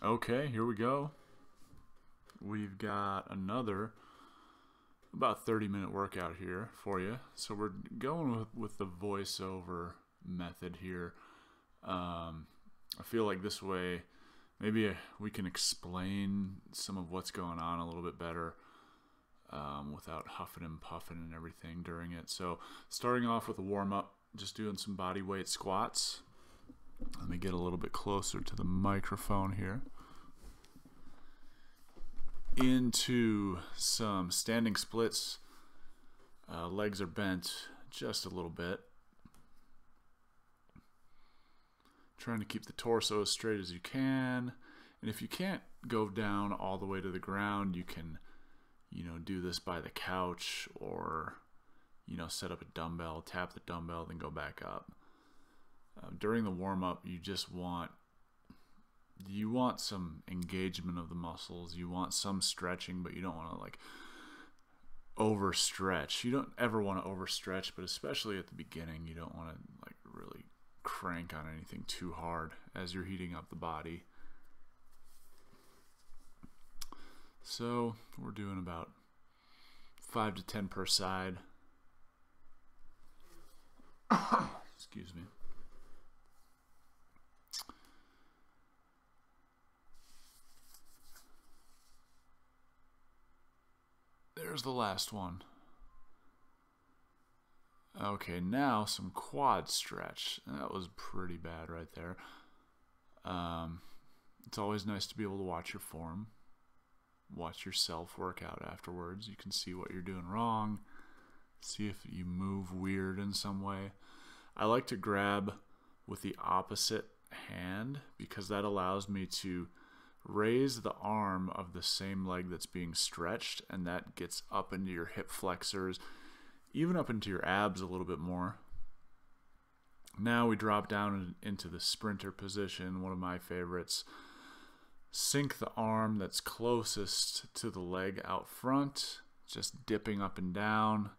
Okay, here we go. We've got another about 30-minute workout here for you. So we're going with the voiceover method here. I feel like this way maybe we can explain some of what's going on a little bit better without huffing and puffing and everything during it. So starting off with a warm-up, just doing some body weight squats. Let me get a little bit closer to the microphone here. Into some standing splits. Legs are bent just a little bit. Trying to keep the torso as straight as you can. And if you can't go down all the way to the ground, you can, do this by the couch or, set up a dumbbell, tap the dumbbell, then go back up. During the warm-up, you want some engagement of the muscles. You want some stretching, but you don't want to overstretch. You don't ever want to overstretch, but especially at the beginning, you don't want to really crank on anything too hard as you're heating up the body. So we're doing about 5 to 10 per side. Excuse me. There's the last one. Okay, now some quad stretch. That was pretty bad right there. It's always nice to be able to watch your form. Watch yourself work out afterwards. You can see what you're doing wrong. See if you move weird in some way. I like to grab with the opposite hand because that allows me to raise the arm of the same leg that's being stretched, and that gets up into your hip flexors, even up into your abs a little bit more. Now we drop down into the sprinter position, one of my favorites. Sink the arm that's closest to the leg out front, just dipping up and down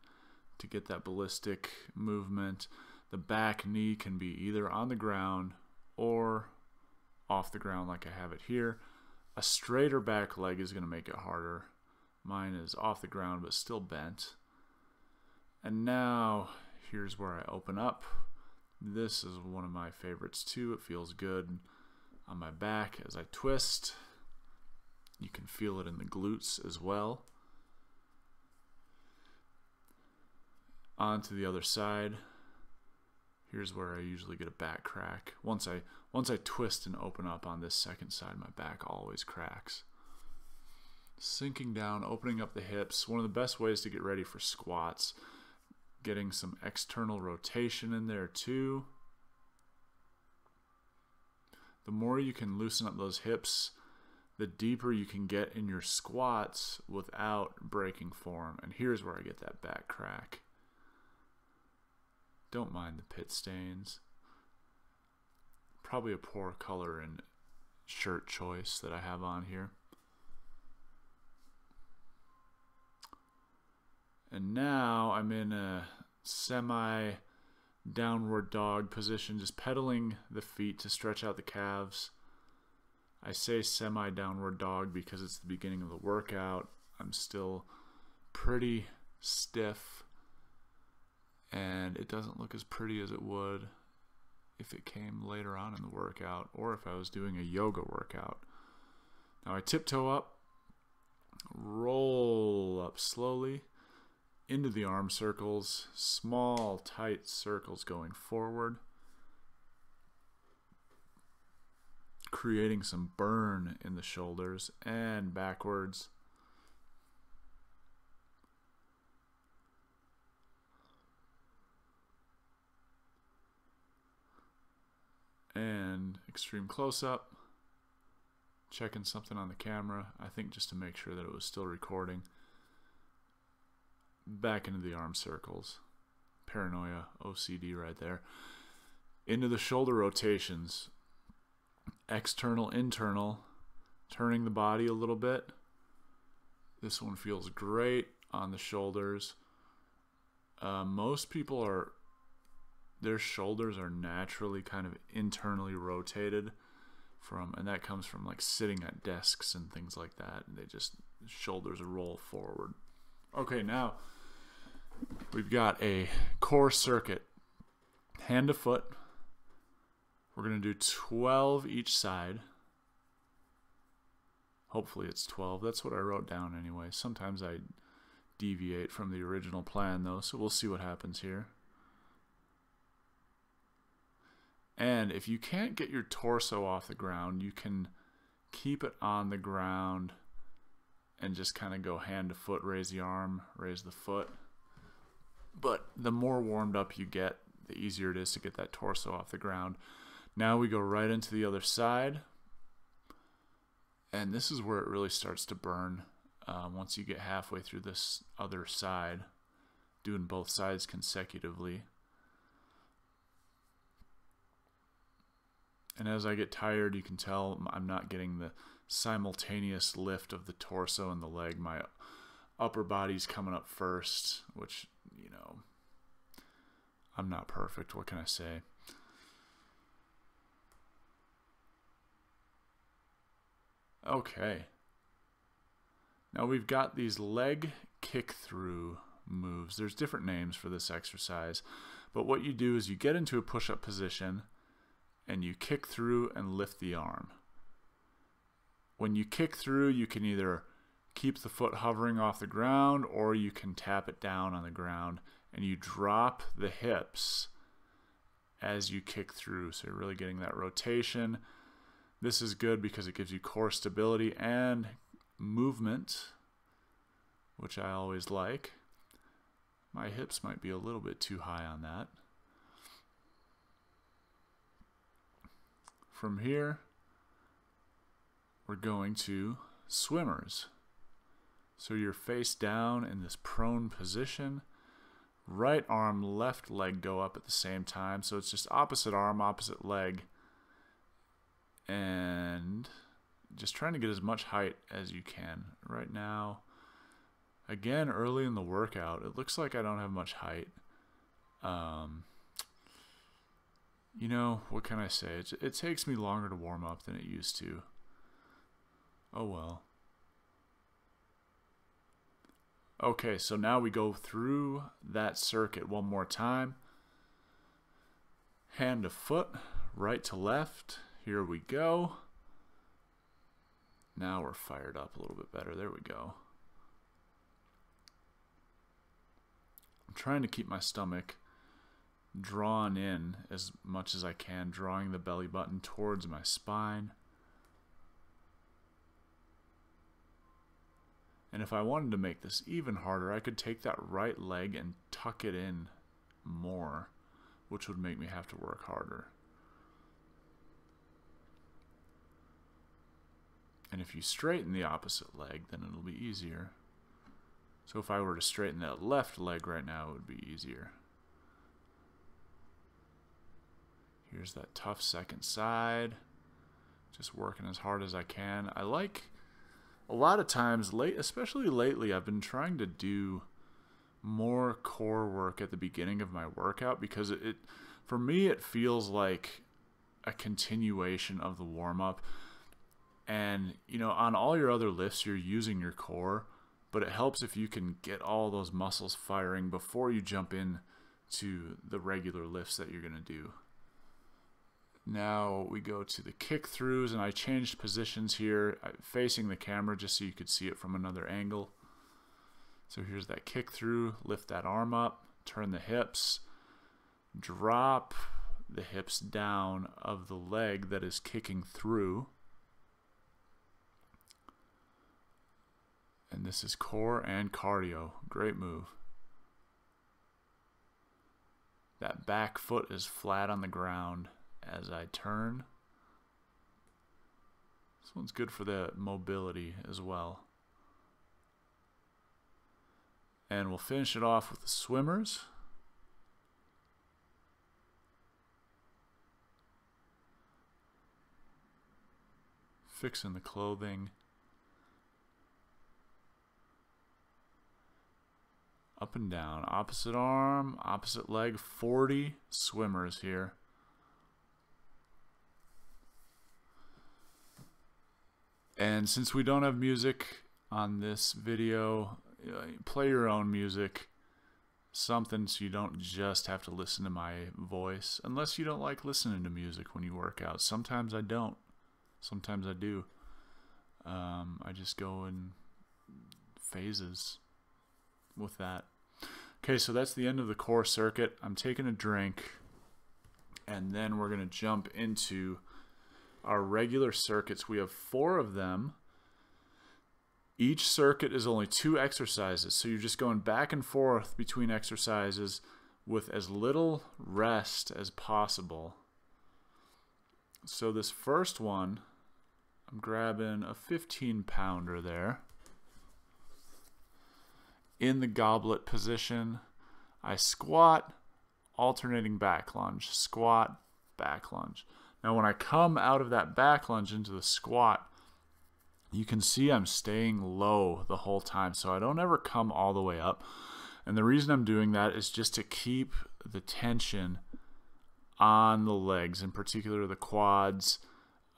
to get that ballistic movement. The back knee can be either on the ground or off the ground like I have it here. A straighter back leg is going to make it harder. Mine is off the ground but still bent. And now here's where I open up. This is one of my favorites too. It feels good on my back as I twist. You can feel it in the glutes as well. On to the other side. Here's where I usually get a back crack. Once I twist and open up on this second side, my back always cracks. Sinking down, opening up the hips. One of the best ways to get ready for squats. Getting some external rotation in there too. The more you can loosen up those hips, the deeper you can get in your squats without breaking form. And here's where I get that back crack. Don't mind the pit stains. Probably a poor color and shirt choice that I have on here. And now I'm in a semi downward dog position, just pedaling the feet to stretch out the calves. I say semi downward dog because it's the beginning of the workout. I'm still pretty stiff, and it doesn't look as pretty as it would if it came later on in the workout or if I was doing a yoga workout. Now I tiptoe up, roll up slowly into the arm circles, small tight circles going forward, creating some burn in the shoulders and backwards. And extreme close-up, checking something on the camera, I think just to make sure that it was still recording. Back into the arm circles. Paranoia, OCD right there. Into the shoulder rotations. External, internal, turning the body a little bit. This one feels great on the shoulders. Most people their shoulders are naturally kind of internally rotated and that comes from like sitting at desks and things like that, and they just, shoulders roll forward. Okay, now we've got a core circuit, hand to foot. We're going to do 12 each side. Hopefully it's 12. That's what I wrote down anyway. Sometimes I deviate from the original plan though, so we'll see what happens here. And if you can't get your torso off the ground, you can keep it on the ground and just kind of go hand to foot, raise the arm, raise the foot. But the more warmed up you get, the easier it is to get that torso off the ground. Now we go right into the other side. And this is where it really starts to burn once you get halfway through this other side, doing both sides consecutively. And as I get tired, you can tell I'm not getting the simultaneous lift of the torso and the leg. My upper body's coming up first, which, you know, I'm not perfect. What can I say? Okay. Now we've got these leg kick through moves. There's different names for this exercise, but what you do is you get into a push-up position and you kick through and lift the arm. When you kick through, you can either keep the foot hovering off the ground or you can tap it down on the ground, and you drop the hips as you kick through. So you're really getting that rotation. This is good because it gives you core stability and movement, which I always like. My hips might be a little bit too high on that. From here, we're going to swimmers. So you're face down in this prone position. Right arm, left leg go up at the same time. So it's just opposite arm, opposite leg. And just trying to get as much height as you can. Right now, again, early in the workout, it looks like I don't have much height. You know, what can I say? It takes me longer to warm up than it used to. Oh well. Okay, so now we go through that circuit one more time. Hand to foot, right to left. Here we go. Now we're fired up a little bit better. There we go. I'm trying to keep my stomach drawn in as much as I can, drawing the belly button towards my spine. And if I wanted to make this even harder, I could take that right leg and tuck it in more, which would make me have to work harder. And if you straighten the opposite leg, then it'll be easier. So if I were to straighten that left leg right now, it would be easier. Here's that tough second side. Just working as hard as I can. I like, a lot of times, especially lately, I've been trying to do more core work at the beginning of my workout because for me, it feels like a continuation of the warm-up. And, you know, on all your other lifts, you're using your core, but it helps if you can get all those muscles firing before you jump in to the regular lifts that you're going to do. Now we go to the kick throughs, and I changed positions here facing the camera just so you could see it from another angle. So here's that kick through, lift that arm up, turn the hips, drop the hips down of the leg that is kicking through. And this is core and cardio. Great move. That back foot is flat on the ground as I turn. This one's good for the mobility as well. And we'll finish it off with the swimmers. Fixing the clothing. Up and down, opposite arm, opposite leg, 40 swimmers here. And since we don't have music on this video, play your own music, something so you don't just have to listen to my voice, unless you don't like listening to music when you work out. Sometimes I don't. Sometimes I do. I just go in phases with that. Okay, so that's the end of the core circuit. I'm taking a drink, and then we're going to jump into our regular circuits. We have 4 of them. Each circuit is only 2 exercises, so you're just going back and forth between exercises with as little rest as possible. So this first one, I'm grabbing a 15-pounder there. In the goblet position, I squat, alternating back lunge, squat, back lunge. Now when I come out of that back lunge into the squat, you can see I'm staying low the whole time, so I don't ever come all the way up. And the reason I'm doing that is just to keep the tension on the legs, in particular the quads,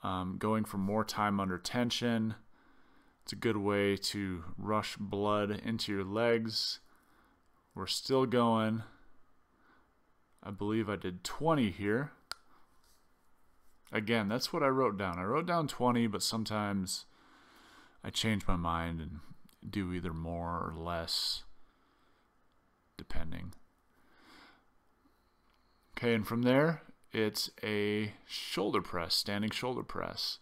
going for more time under tension. It's a good way to rush blood into your legs. We're still going. I believe I did 20 here. Again, that's what I wrote down. I wrote down 20, but sometimes I change my mind and do either more or less, depending. Okay, and from there, it's a shoulder press, standing shoulder press.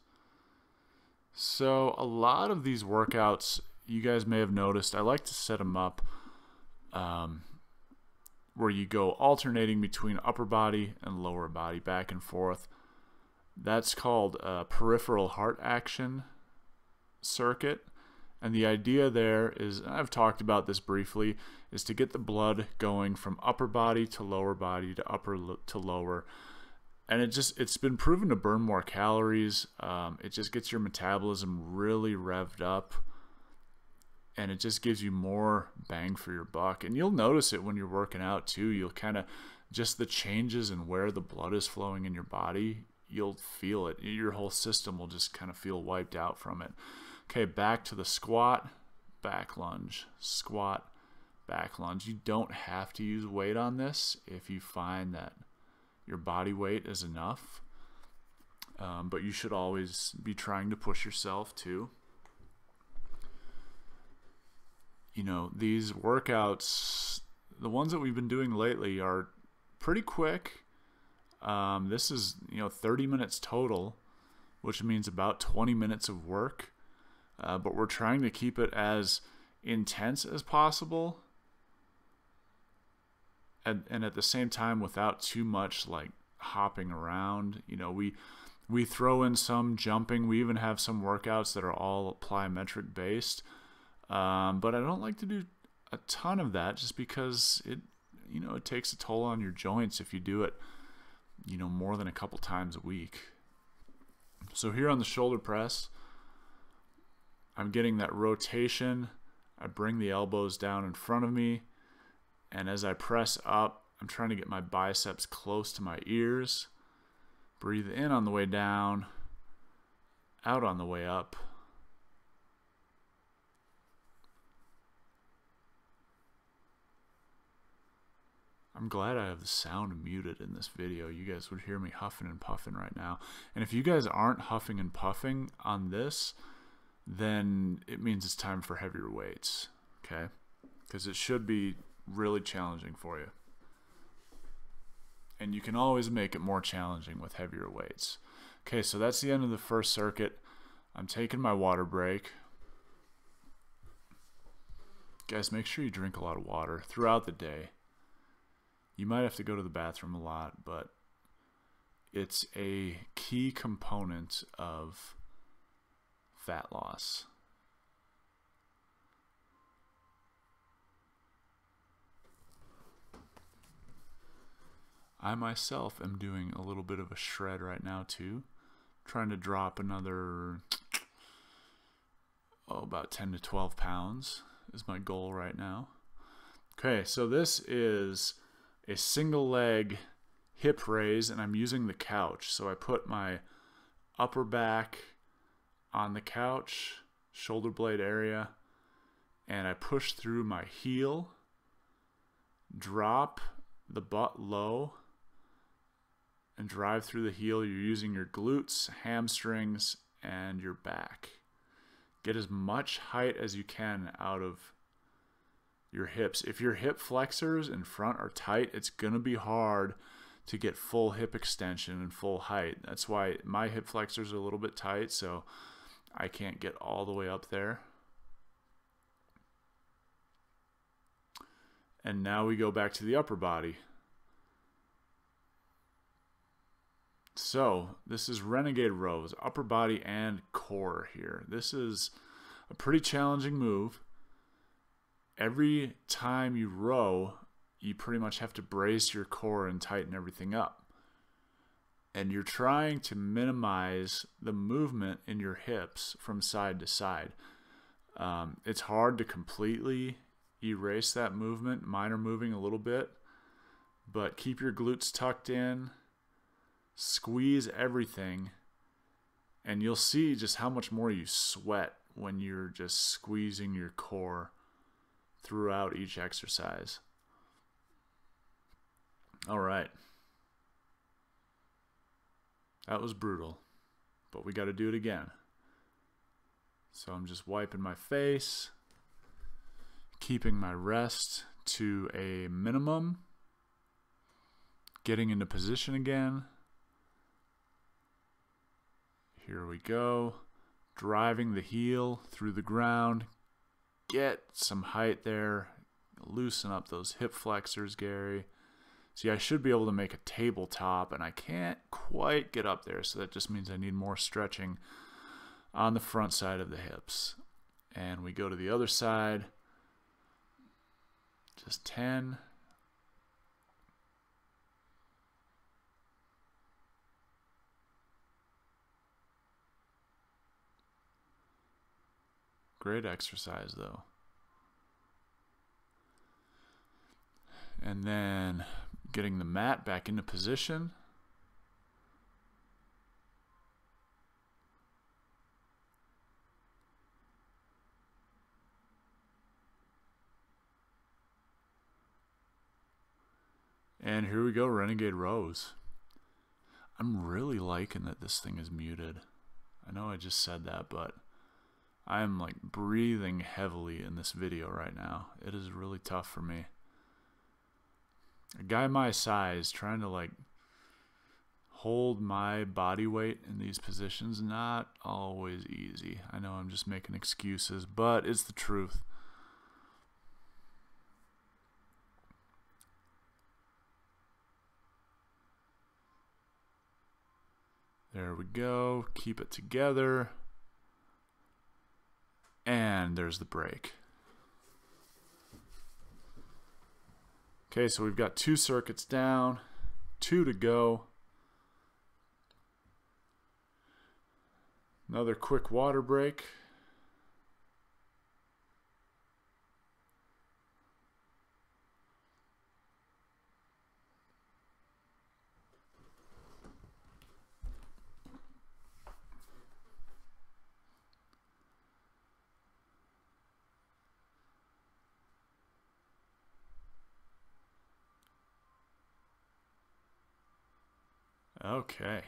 So a lot of these workouts, you guys may have noticed, I like to set them up where you go alternating between upper body and lower body, back and forth. That's called a peripheral heart action circuit. And the idea there is, I've talked about this briefly, is to get the blood going from upper body to lower body to upper to lower. And it's been proven to burn more calories. It just gets your metabolism really revved up, and it just gives you more bang for your buck. And you'll notice it when you're working out too. You'll kind of, just the changes in where the blood is flowing in your body, you'll feel it. Your whole system will just kind of feel wiped out from it. Okay, back to the squat, back lunge, squat, back lunge. You don't have to use weight on this if you find that your body weight is enough, but you should always be trying to push yourself too. You know, these workouts, the ones that we've been doing lately, are pretty quick. This is, 30 minutes total, which means about 20 minutes of work, but we're trying to keep it as intense as possible, and at the same time without too much like hopping around. We throw in some jumping. We even have some workouts that are all plyometric based, but I don't like to do a ton of that, just because it takes a toll on your joints if you do it more than a couple times a week. So here on the shoulder press, I'm getting that rotation. I bring the elbows down in front of me, and as I press up, I'm trying to get my biceps close to my ears. Breathe in on the way down, out on the way up. I'm glad I have the sound muted in this video. You guys would hear me huffing and puffing right now. And if you guys aren't huffing and puffing on this, then it means it's time for heavier weights, okay? Because it should be really challenging for you. And you can always make it more challenging with heavier weights. Okay, so that's the end of the first circuit. I'm taking my water break. Guys, make sure you drink a lot of water throughout the day. You might have to go to the bathroom a lot, but it's a key component of fat loss. I myself am doing a little bit of a shred right now too. Trying to drop another, about 10 to 12 pounds is my goal right now. Okay, so this is a single leg hip raise, and I'm using the couch. So I put my upper back on the couch, shoulder blade area, and I push through my heel, drop the butt low, and drive through the heel. You're using your glutes, hamstrings, and your back. Get as much height as you can out of your hips. If your hip flexors in front are tight, it's going to be hard to get full hip extension and full height. That's why my hip flexors are a little bit tight, so I can't get all the way up there. And now we go back to the upper body. So this is Renegade Rows, upper body and core here. This is a pretty challenging move. Every time you row, you pretty much have to brace your core and tighten everything up. And you're trying to minimize the movement in your hips from side to side. It's hard to completely erase that movement. Mine are moving a little bit, but keep your glutes tucked in, squeeze everything, and you'll see just how much more you sweat when you're just squeezing your core throughout each exercise. All right. That was brutal, but we got to do it again. So I'm just wiping my face, keeping my rest to a minimum, getting into position again. Here we go. Driving the heel through the ground. Get some height there. Loosen up those hip flexors, Gary. See, I should be able to make a tabletop, and I can't quite get up there, so that just means I need more stretching on the front side of the hips. And we go to the other side. Just 10. Great exercise, though. And then getting the mat back into position. And here we go, Renegade Rows. I'm really liking that this thing is muted. I know I just said that, but I'm like breathing heavily in this video right now. It is really tough for me. A guy my size trying to like hold my body weight in these positions, not always easy. I know I'm just making excuses, but it's the truth. There we go. Keep it together. And there's the break. Okay, so we've got 2 circuits down, 2 to go. Another quick water break. Okay.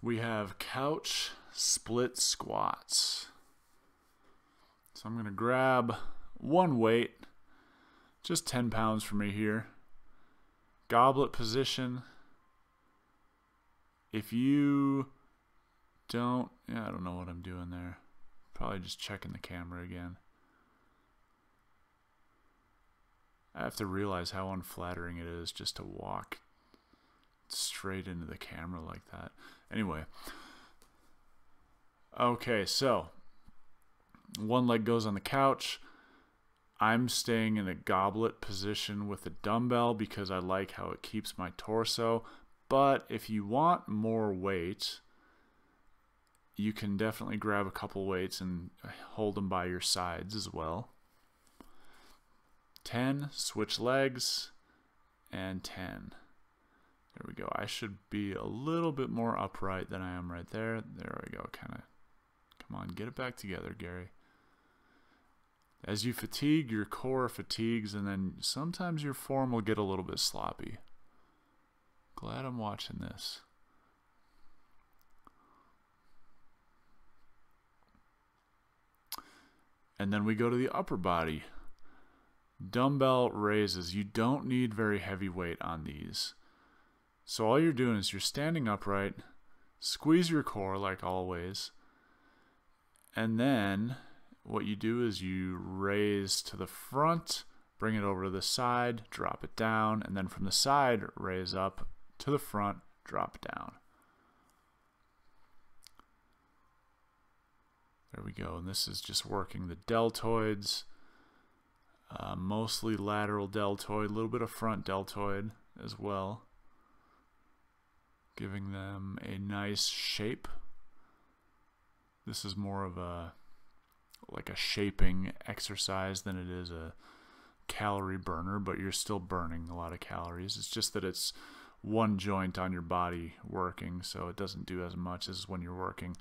We have couch split squats. So I'm going to grab one weight, just 10 pounds for me here. Goblet position. If you don't, I don't know what I'm doing there. Probably just checking the camera again. I have to realize how unflattering it is just to walk straight into the camera like that. Anyway. Okay, so one leg goes on the couch. I'm staying in a goblet position with a dumbbell because I like how it keeps my torso. But if you want more weight, you can definitely grab a couple weights and hold them by your sides as well. 10, switch legs, and 10. There we go. I should be a little bit more upright than I am right there. There we go. Kind of. Come on, get it back together, Gary. As you fatigue, your core fatigues, and then sometimes your form will get a little bit sloppy. Glad I'm watching this. And then we go to the upper body. Dumbbell raises. You don't need very heavy weight on these. So all you're doing is you're standing upright, squeeze your core like always, and then what you do is you raise to the front, bring it over to the side, drop it down, and then from the side, raise up to the front, drop it down. There we go, and this is just working the deltoids, mostly lateral deltoid, a little bit of front deltoid as well, giving them a nice shape. This is more of a like a shaping exercise than it is a calorie burner, but you're still burning a lot of calories. It's just that it's one joint on your body working, so it doesn't do as much as when you're working,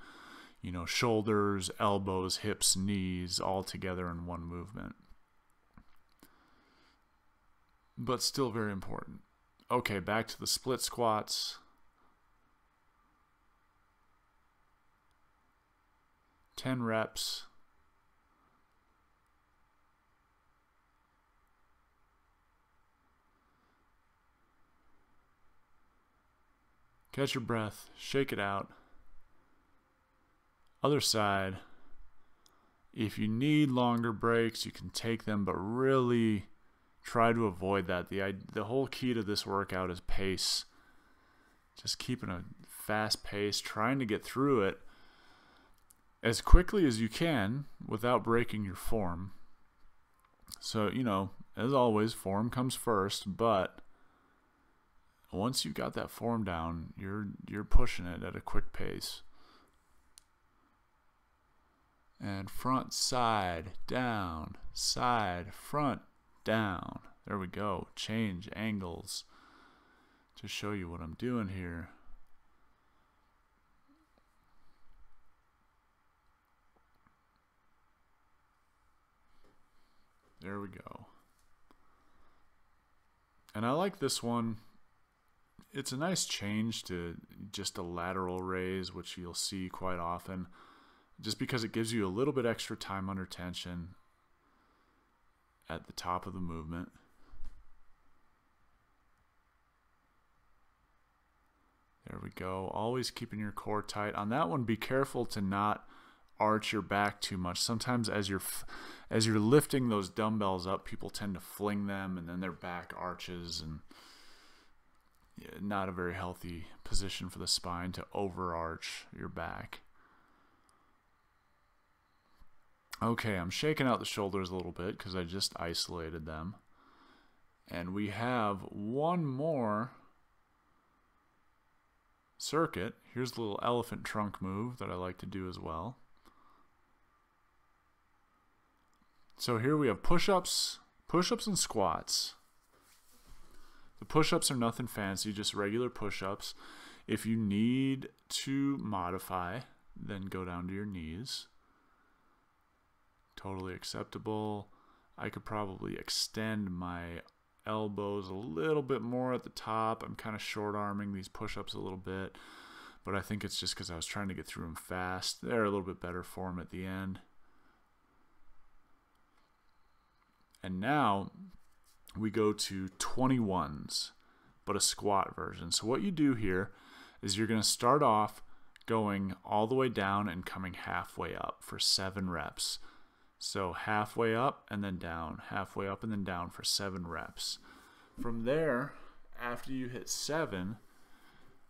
you know, shoulders, elbows, hips, knees, all together in one movement. But still very important. Okay, back to the split squats. 10 reps. Catch your breath, shake it out. Other side. If you need longer breaks, you can take them, but really try to avoid that. The whole key to this workout is pace. Just keeping a fast pace, trying to get through it as quickly as you can without breaking your form. So, you know, as always, form comes first, but once you've got that form down, you're pushing it at a quick pace. And front, side, down, side, front, down. There we go. Change angles to show you what I'm doing here. There we go. And I like this one. It's a nice change to just a lateral raise, which you'll see quite often, just because it gives you a little bit extra time under tension at the top of the movement. There we go. Always keeping your core tight. On that one, be careful to not arch your back too much. Sometimes as you're lifting those dumbbells up, people tend to fling them and then their back arches, and not a very healthy position for the spine to overarch your back. Okay, I'm shaking out the shoulders a little bit because I just isolated them. And we have one more circuit. Here's the little elephant trunk move that I like to do as well. So here we have push-ups and squats. The push-ups are nothing fancy, just regular push-ups. If you need to modify, then go down to your knees. Totally acceptable. I could probably extend my elbows a little bit more at the top. I'm kind of short-arming these push-ups a little bit, but I think it's just because I was trying to get through them fast. They're a little bit better form at the end. And now we go to 21s, but a squat version. So what you do here is you're going to start off going all the way down and coming halfway up for 7 reps. So halfway up and then down, halfway up and then down for 7 reps. From there, after you hit 7,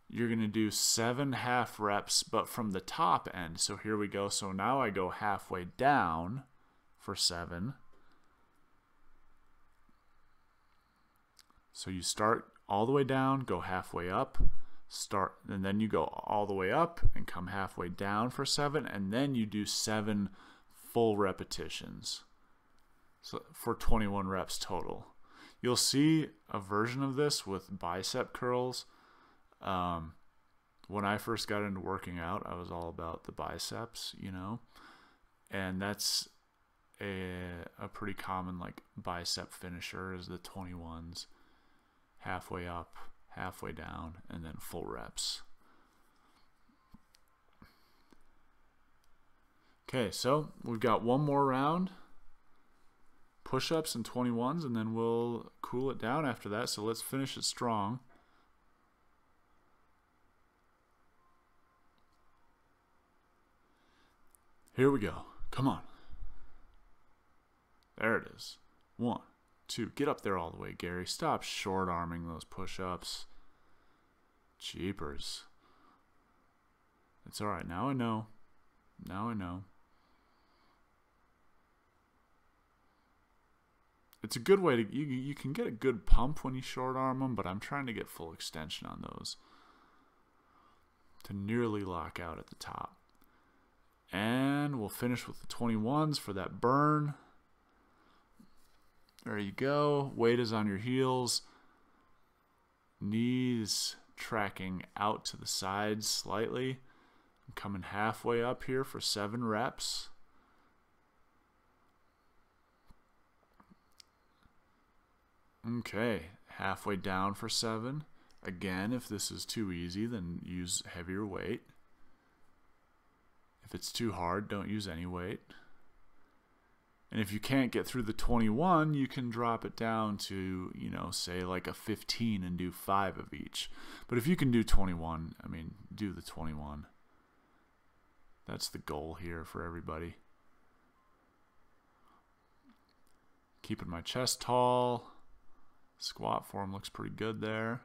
you're going to do 7 half reps, but from the top end. So here we go. So now I go halfway down for 7. So you start all the way down, go halfway up, start, and then you go all the way up and come halfway down for 7, and then you do 7 full repetitions. So for 21 reps total. You'll see a version of this with bicep curls. When I first got into working out, I was all about the biceps, you know, and that's a pretty common like bicep finisher is the 21s, halfway up, halfway down, and then full reps. Okay, so we've got one more round, push-ups and 21s, and then we'll cool it down after that. So let's finish it strong. Here we go. Come on. There it is. 1, 2. Get up there all the way, Gary. Stop short-arming those push-ups. Jeepers. It's all right. Now I know. Now I know. It's a good way to... You can get a good pump when you short-arm them, but I'm trying to get full extension on those to nearly lock out at the top. And we'll finish with the 21s for that burn. There you go. Weight is on your heels. Knees tracking out to the sides slightly. I'm coming halfway up here for 7 reps. Okay, halfway down for 7. Again, if this is too easy, then use heavier weight. If it's too hard, don't use any weight. And if you can't get through the 21, you can drop it down to, you know, say like a 15 and do 5 of each. But if you can do 21, I mean, do the 21. That's the goal here for everybody. Keeping my chest tall. Squat form looks pretty good there.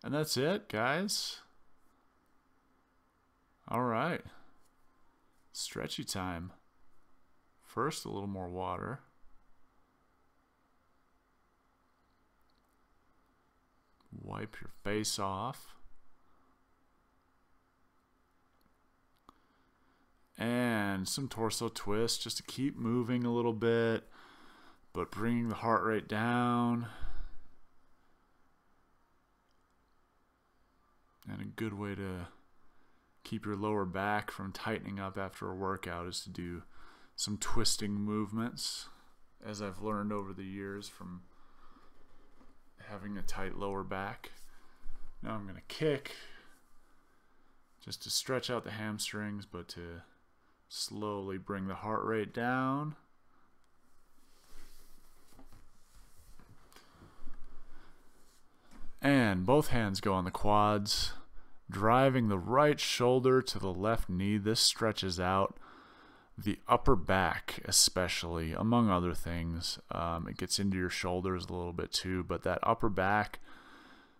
And that's it, guys. All right. Stretchy time. First, a little more water. Wipe your face off. And some torso twists just to keep moving a little bit, but bringing the heart rate down. And a good way to keep your lower back from tightening up after a workout is to do some twisting movements, as I've learned over the years from having a tight lower back. Now I'm going to kick just to stretch out the hamstrings, but to slowly bring the heart rate down. And both hands go on the quads, driving the right shoulder to the left knee. This stretches out the upper back, especially, among other things. It gets into your shoulders a little bit too, but that upper back,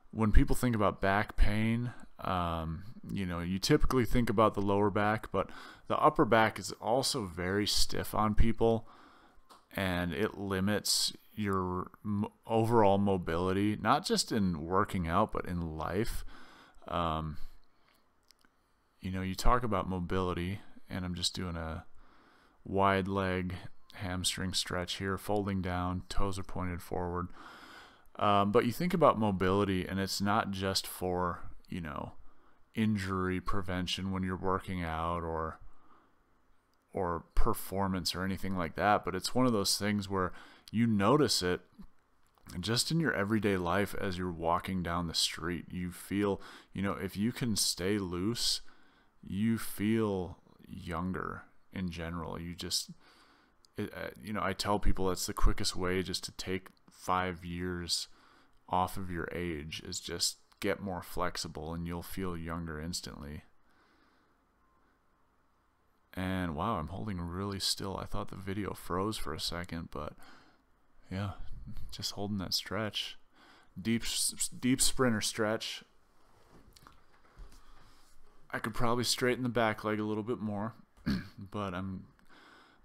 when people think about back pain, you know, you typically think about the lower back, but the upper back is also very stiff on people, and it limits your overall mobility, not just in working out, but in life. You know, you talk about mobility, and I'm just doing a wide leg hamstring stretch here, folding down, toes are pointed forward. But you think about mobility, and it's not just for, you know, injury prevention when you're working out or performance or anything like that, but it's one of those things where you notice it just in your everyday life as you're walking down the street. You feel, you know, if you can stay loose, you feel younger in general. You just, you know, I tell people that's the quickest way just to take 5 years off of your age is just get more flexible and you'll feel younger instantly. And wow, I'm holding really still. I thought the video froze for a second, but yeah, just holding that stretch. Deep sprinter stretch. I could probably straighten the back leg a little bit more, but I'm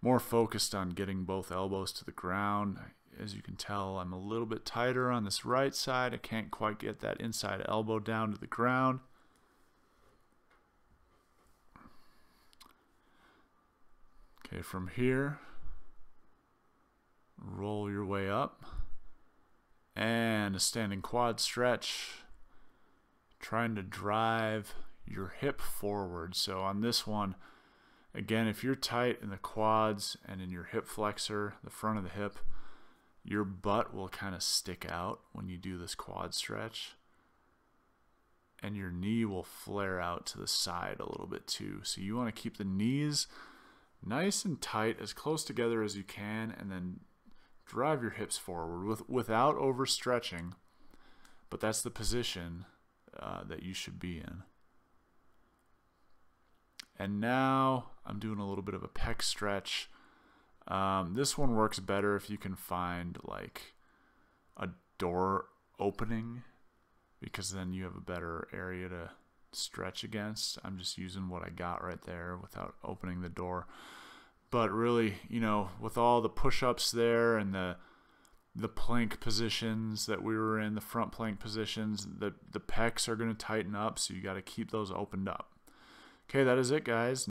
more focused on getting both elbows to the ground. As you can tell, I'm a little bit tighter on this right side. I can't quite get that inside elbow down to the ground. Okay, from here, roll your way up And a standing quad stretch, trying to drive your hip forward. So on this one, again, if you're tight in the quads and in your hip flexor, the front of the hip, your butt will kind of stick out when you do this quad stretch. And your knee will flare out to the side a little bit too. So you want to keep the knees nice and tight, as close together as you can, and then drive your hips forward without overstretching. But that's the position that you should be in. And now I'm doing a little bit of a pec stretch. This one works better if you can find like a door opening, because then you have a better area to stretch against. I'm just using what I got right there without opening the door. But really, you know, with all the push-ups there and the plank positions that we were in, the front plank positions, the pecs are going to tighten up, so you got to keep those opened up. Okay, that is it, guys.